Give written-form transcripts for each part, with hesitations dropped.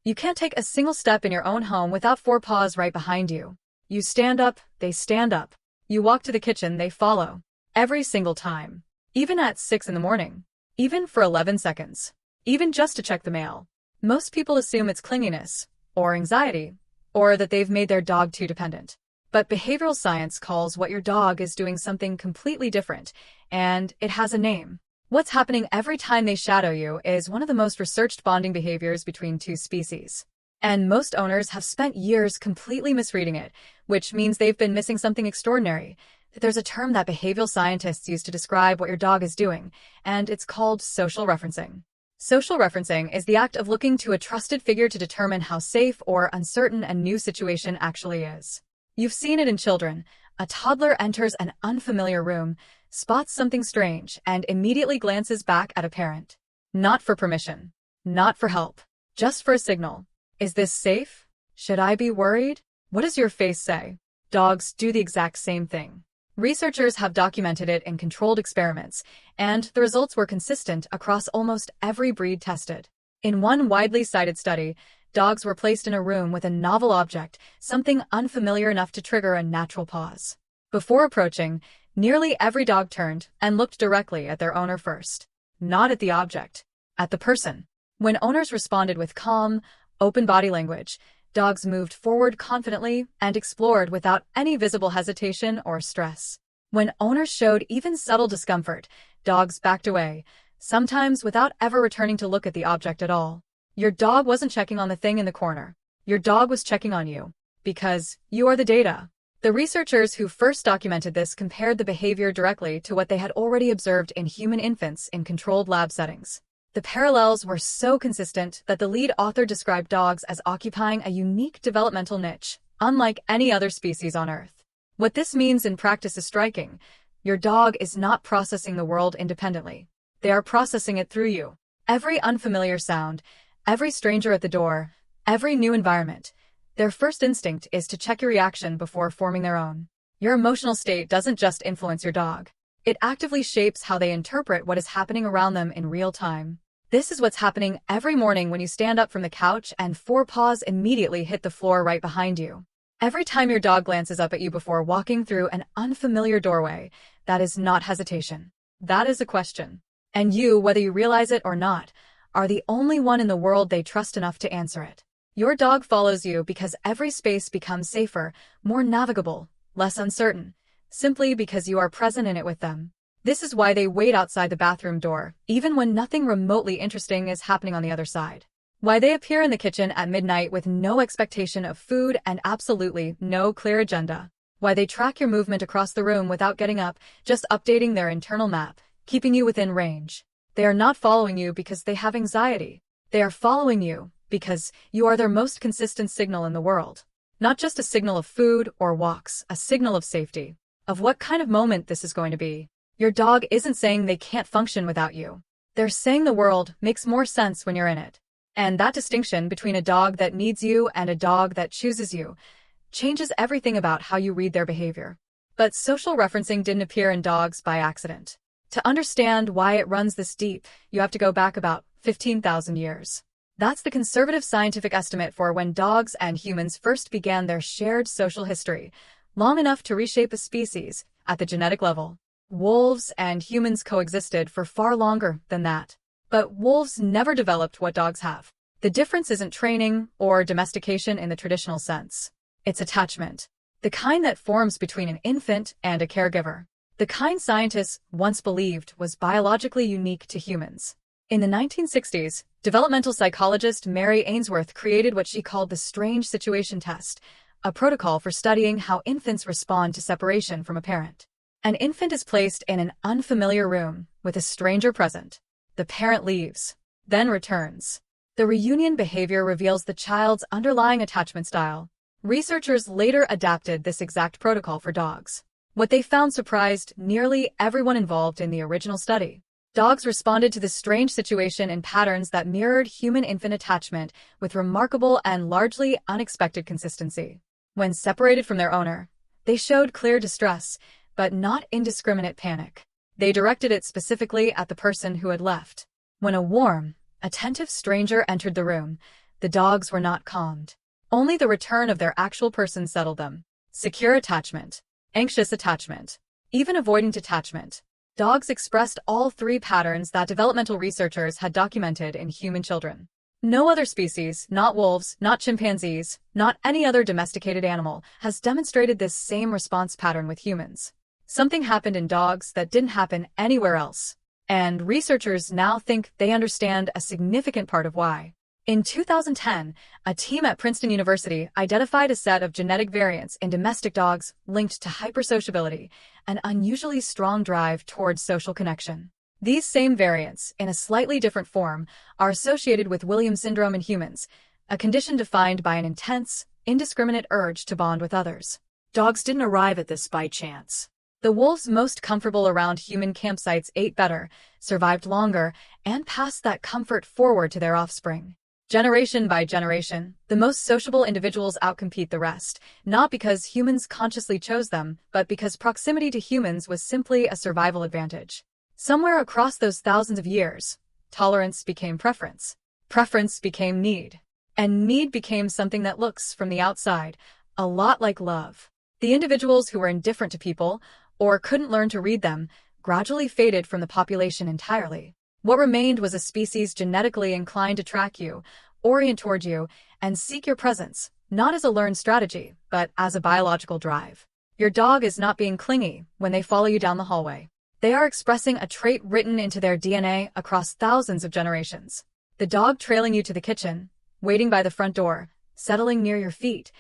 You can't take a single step in your own home without four paws right behind you. You stand up, they stand up. You walk to the kitchen, they follow. Every single time. Even at 6 in the morning. Even for 11 seconds. Even just to check the mail. Most people assume it's clinginess, or anxiety, or that they've made their dog too dependent. But behavioral science calls what your dog is doing something completely different, and it has a name. What's happening every time they shadow you is one of the most researched bonding behaviors between two species. And most owners have spent years completely misreading it, which means they've been missing something extraordinary. There's a term that behavioral scientists use to describe what your dog is doing, and it's called social referencing. Social referencing is the act of looking to a trusted figure to determine how safe or uncertain a new situation actually is. You've seen it in children. A toddler enters an unfamiliar room, spots something strange, and immediately glances back at a parent. Not for permission. Not for help. Just for a signal. Is this safe? Should I be worried? What does your face say? Dogs do the exact same thing. Researchers have documented it in controlled experiments, and the results were consistent across almost every breed tested. In one widely cited study, dogs were placed in a room with a novel object, something unfamiliar enough to trigger a natural pause. Before approaching, nearly every dog turned and looked directly at their owner first. Not at the object, at the person. When owners responded with calm, open body language, dogs moved forward confidently and explored without any visible hesitation or stress. When owners showed even subtle discomfort, dogs backed away, sometimes without ever returning to look at the object at all. Your dog wasn't checking on the thing in the corner. Your dog was checking on you. Because you are the data. The researchers who first documented this compared the behavior directly to what they had already observed in human infants in controlled lab settings. The parallels were so consistent that the lead author described dogs as occupying a unique developmental niche, unlike any other species on Earth. What this means in practice is striking. Your dog is not processing the world independently. They are processing it through you. Every unfamiliar sound, every stranger at the door, every new environment, their first instinct is to check your reaction before forming their own. Your emotional state doesn't just influence your dog. It actively shapes how they interpret what is happening around them in real time. This is what's happening every morning when you stand up from the couch and four paws immediately hit the floor right behind you. Every time your dog glances up at you before walking through an unfamiliar doorway, that is not hesitation. That is a question. And you, whether you realize it or not, are the only one in the world they trust enough to answer it. Your dog follows you because every space becomes safer, more navigable, less uncertain, simply because you are present in it with them. This is why they wait outside the bathroom door, even when nothing remotely interesting is happening on the other side. Why they appear in the kitchen at midnight with no expectation of food and absolutely no clear agenda. Why they track your movement across the room without getting up, just updating their internal map, keeping you within range. They are not following you because they have anxiety. They are following you because you are their most consistent signal in the world. Not just a signal of food or walks, a signal of safety, of what kind of moment this is going to be. Your dog isn't saying they can't function without you. They're saying the world makes more sense when you're in it. And that distinction between a dog that needs you and a dog that chooses you changes everything about how you read their behavior. But social referencing didn't appear in dogs by accident. To understand why it runs this deep, you have to go back about 15,000 years. That's the conservative scientific estimate for when dogs and humans first began their shared social history, long enough to reshape a species at the genetic level. Wolves and humans coexisted for far longer than that. But wolves never developed what dogs have. The difference isn't training or domestication in the traditional sense. It's attachment. The kind that forms between an infant and a caregiver. The kind scientists once believed was biologically unique to humans. In the 1960s, developmental psychologist Mary Ainsworth created what she called the strange situation test, a protocol for studying how infants respond to separation from a parent. An infant is placed in an unfamiliar room with a stranger present. The parent leaves, then returns. The reunion behavior reveals the child's underlying attachment style. Researchers later adapted this exact protocol for dogs. What they found surprised nearly everyone involved in the original study. Dogs responded to this strange situation in patterns that mirrored human-infant attachment with remarkable and largely unexpected consistency. When separated from their owner, they showed clear distress, but not indiscriminate panic. They directed it specifically at the person who had left. When a warm, attentive stranger entered the room, the dogs were not calmed. Only the return of their actual person settled them. Secure attachment, anxious attachment, even avoidant attachment. Dogs expressed all three patterns that developmental researchers had documented in human children. No other species, not wolves, not chimpanzees, not any other domesticated animal, has demonstrated this same response pattern with humans. Something happened in dogs that didn't happen anywhere else. And researchers now think they understand a significant part of why. In 2010, a team at Princeton University identified a set of genetic variants in domestic dogs linked to hypersociability, an unusually strong drive towards social connection. These same variants, in a slightly different form, are associated with Williams syndrome in humans, a condition defined by an intense, indiscriminate urge to bond with others. Dogs didn't arrive at this by chance. The wolves most comfortable around human campsites ate better, survived longer, and passed that comfort forward to their offspring. Generation by generation, the most sociable individuals outcompete the rest, not because humans consciously chose them, but because proximity to humans was simply a survival advantage. Somewhere across those thousands of years, tolerance became preference. Preference became need. And need became something that looks, from the outside, a lot like love. The individuals who were indifferent to people, or couldn't learn to read them, gradually faded from the population entirely. What remained was a species genetically inclined to track you, orient toward you, and seek your presence, not as a learned strategy, but as a biological drive. Your dog is not being clingy when they follow you down the hallway. They are expressing a trait written into their DNA across thousands of generations. The dog trailing you to the kitchen, waiting by the front door, settling near your feet,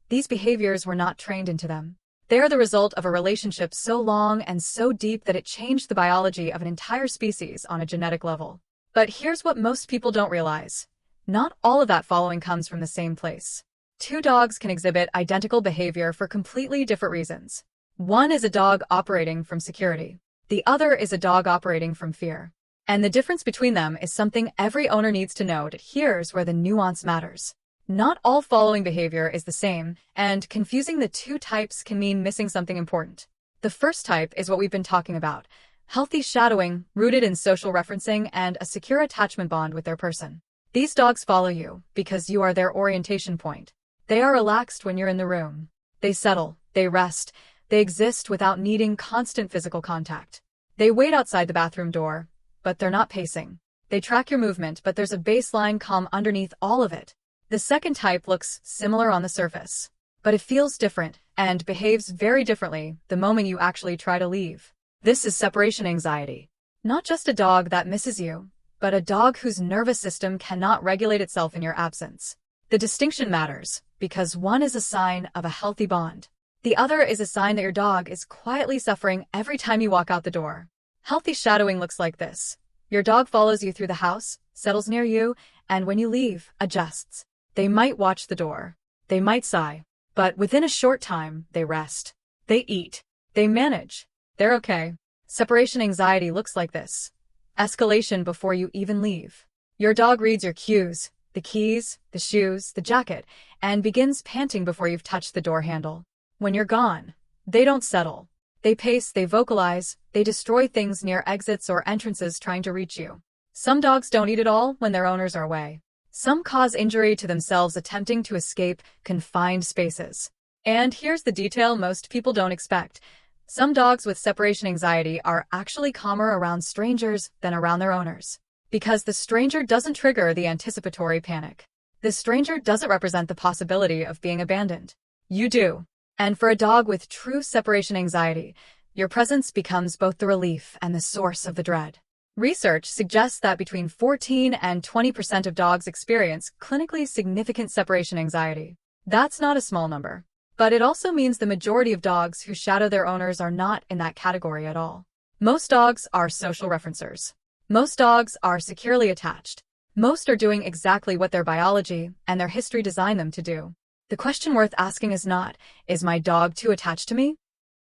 these behaviors were not trained into them. They are the result of a relationship so long and so deep that it changed the biology of an entire species on a genetic level. But here's what most people don't realize. Not all of that following comes from the same place. Two dogs can exhibit identical behavior for completely different reasons. One is a dog operating from security. The other is a dog operating from fear. And the difference between them is something every owner needs to know. Here's where the nuance matters. Not all following behavior is the same, and confusing the two types can mean missing something important. The first type is what we've been talking about: healthy shadowing, rooted in social referencing and a secure attachment bond with their person. These dogs follow you because you are their orientation point. They are relaxed when you're in the room. They settle, they rest, they exist without needing constant physical contact. They wait outside the bathroom door, but they're not pacing. They track your movement, but there's a baseline calm underneath all of it. The second type looks similar on the surface, but it feels different and behaves very differently the moment you actually try to leave. This is separation anxiety. Not just a dog that misses you, but a dog whose nervous system cannot regulate itself in your absence. The distinction matters because one is a sign of a healthy bond. The other is a sign that your dog is quietly suffering every time you walk out the door. Healthy shadowing looks like this. Your dog follows you through the house, settles near you, and when you leave, adjusts. They might watch the door. They might sigh. But within a short time, they rest. They eat. They manage. They're okay. Separation anxiety looks like this. Escalation before you even leave. Your dog reads your cues, the keys, the shoes, the jacket, and begins panting before you've touched the door handle. When you're gone, they don't settle. They pace, they vocalize, they destroy things near exits or entrances trying to reach you. Some dogs don't eat at all when their owners are away. Some cause injury to themselves attempting to escape confined spaces. And here's the detail most people don't expect. Some dogs with separation anxiety are actually calmer around strangers than around their owners. Because the stranger doesn't trigger the anticipatory panic. The stranger doesn't represent the possibility of being abandoned. You do. And for a dog with true separation anxiety, your presence becomes both the relief and the source of the dread. Research suggests that between 14 and 20% of dogs experience clinically significant separation anxiety. That's not a small number. But it also means the majority of dogs who shadow their owners are not in that category at all. Most dogs are social referencers. Most dogs are securely attached. Most are doing exactly what their biology and their history designed them to do. The question worth asking is not, is my dog too attached to me?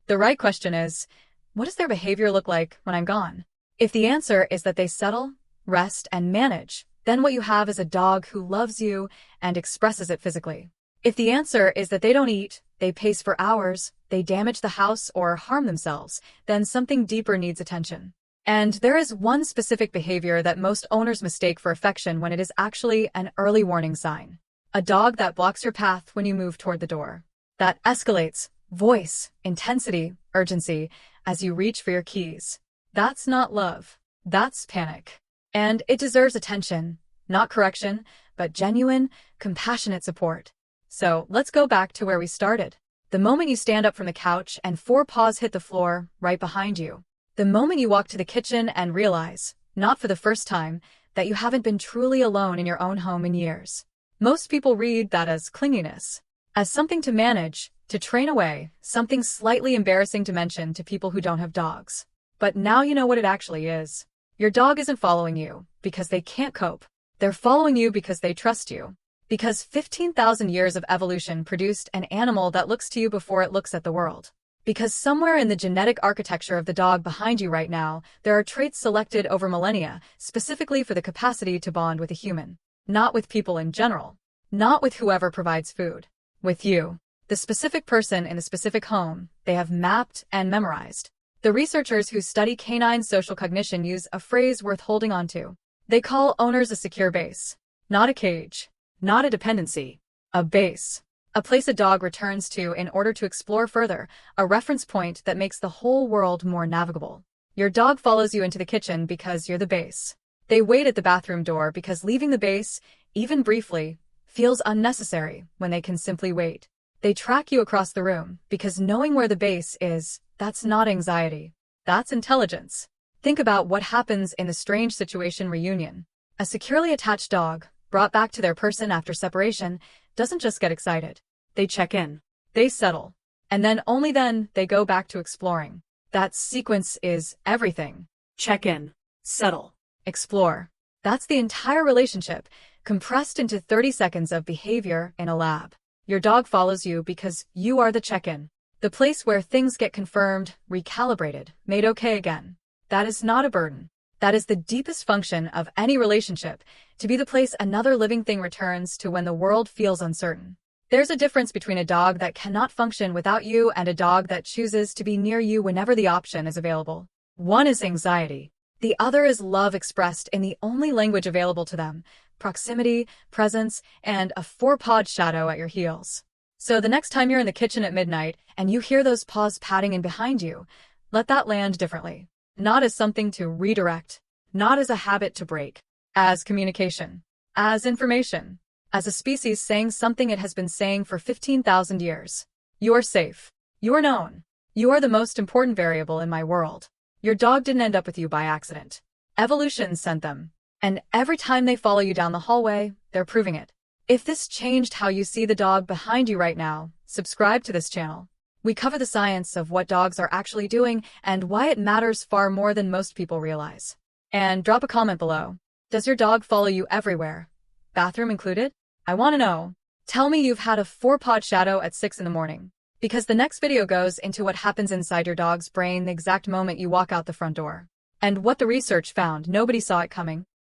The right question is, what does their behavior look like when I'm gone? If the answer is that they settle, rest, and manage, then what you have is a dog who loves you and expresses it physically. If the answer is that they don't eat, they pace for hours, they damage the house or harm themselves, then something deeper needs attention. And there is one specific behavior that most owners mistake for affection when it is actually an early warning sign. A dog that blocks your path when you move toward the door. That escalates, voice, intensity, urgency, as you reach for your keys. That's not love. That's panic. And it deserves attention, not correction, but genuine, compassionate support. So let's go back to where we started. The moment you stand up from the couch and 4 paws hit the floor right behind you. The moment you walk to the kitchen and realize, not for the first time, that you haven't been truly alone in your own home in years. Most people read that as clinginess, as something to manage, to train away, something slightly embarrassing to mention to people who don't have dogs. But now you know what it actually is. Your dog isn't following you because they can't cope. They're following you because they trust you. Because 15,000 years of evolution produced an animal that looks to you before it looks at the world. Because somewhere in the genetic architecture of the dog behind you right now, there are traits selected over millennia, specifically for the capacity to bond with a human. Not with people in general. Not with whoever provides food. With you. The specific person in the specific home they have mapped and memorized. The researchers who study canine social cognition use a phrase worth holding on to. They call owners a secure base. Not a cage. Not a dependency. A base. A place a dog returns to in order to explore further, a reference point that makes the whole world more navigable. Your dog follows you into the kitchen because you're the base. They wait at the bathroom door because leaving the base, even briefly, feels unnecessary when they can simply wait. They track you across the room because knowing where the base is, that's not anxiety. That's intelligence. Think about what happens in the strange situation reunion. A securely attached dog, brought back to their person after separation, doesn't just get excited. They check in. They settle. And then only then they go back to exploring. That sequence is everything. Check in. Settle. Explore. That's the entire relationship, compressed into 30 seconds of behavior in a lab. Your dog follows you because you are the check-in. The place where things get confirmed, recalibrated, made okay again. That is not a burden. That is the deepest function of any relationship, to be the place another living thing returns to when the world feels uncertain. There's a difference between a dog that cannot function without you and a dog that chooses to be near you whenever the option is available. One is anxiety. The other is love expressed in the only language available to them, proximity, presence, and a 4-pawed shadow at your heels. So the next time you're in the kitchen at midnight and you hear those paws padding in behind you, let that land differently. Not as something to redirect, not as a habit to break, as communication, as information, as a species saying something it has been saying for 15,000 years. You're safe. You're known. You are the most important variable in my world. Your dog didn't end up with you by accident. Evolution sent them. And every time they follow you down the hallway, they're proving it. If this changed how you see the dog behind you right now, subscribe to this channel. We cover the science of what dogs are actually doing and why it matters far more than most people realize. And drop a comment below. Does your dog follow you everywhere? Bathroom included? I want to know. Tell me you've had a 4-pawed shadow at 6 in the morning. Because the next video goes into what happens inside your dog's brain the exact moment you walk out the front door. And what the research found, nobody saw it coming.